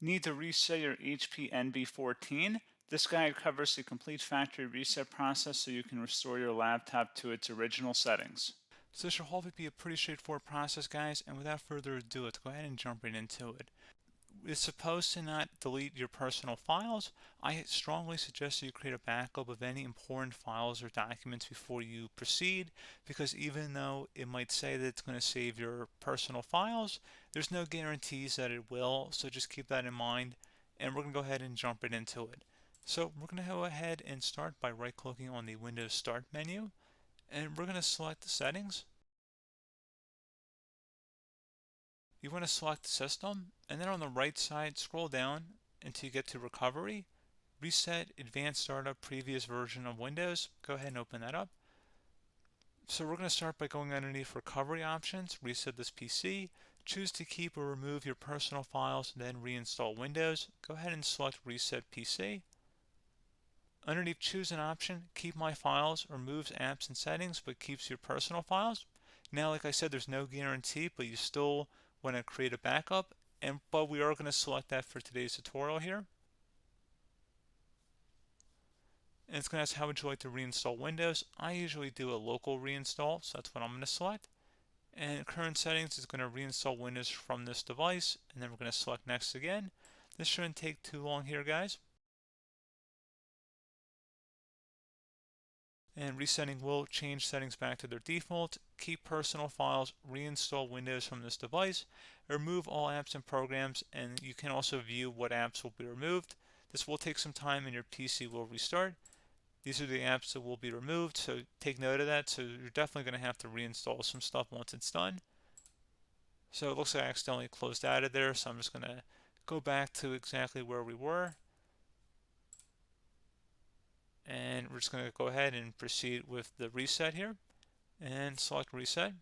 Need to reset your HP NB14? This guide covers the complete factory reset process so you can restore your laptop to its original settings. So this should hopefully be a pretty straightforward process, guys, and without further ado, let's go ahead and jump right into it. It's supposed to not delete your personal files. I strongly suggest that you create a backup of any important files or documents before you proceed, because even though it might say that it's going to save your personal files, there's no guarantees that it will, so just keep that in mind, and we're going to go ahead and jump right into it. So we're going to go ahead and start by right-clicking on the Windows Start menu, and we're going to select the settings. You want to select System, and then on the right side, scroll down until you get to Recovery. Reset Advanced Startup Previous Version of Windows. Go ahead and open that up. So we're going to start by going underneath Recovery Options, reset this PC, choose to keep or remove your personal files, then reinstall Windows. Go ahead and select Reset PC. Underneath Choose an option, Keep My Files removes apps and settings but keeps your personal files. Now, like I said, there's no guarantee, but you still want to create a backup, but we are going to select that for today's tutorial here. And it's going to ask how would you like to reinstall Windows. I usually do a local reinstall, so that's what I'm going to select. And current settings is going to reinstall Windows from this device, and then we're going to select next again. This shouldn't take too long here, guys. And resetting will change settings back to their default, keep personal files, reinstall Windows from this device, remove all apps and programs, and you can also view what apps will be removed. This will take some time and your PC will restart. These are the apps that will be removed, so take note of that. So you're definitely going to have to reinstall some stuff once it's done. So it looks like I accidentally closed out of there, so I'm just going to go back to exactly where we were. And we're just going to go ahead and proceed with the reset here and select reset.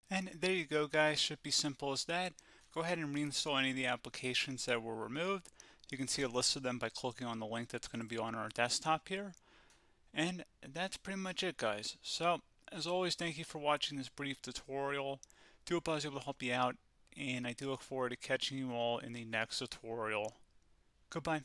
And there you go, guys. Should be simple as that. Go ahead and reinstall any of the applications that were removed. You can see a list of them by clicking on the link that's going to be on our desktop here. And that's pretty much it, guys. So, as always, thank you for watching this brief tutorial. Do hope I was able to help you out, and I do look forward to catching you all in the next tutorial. Goodbye.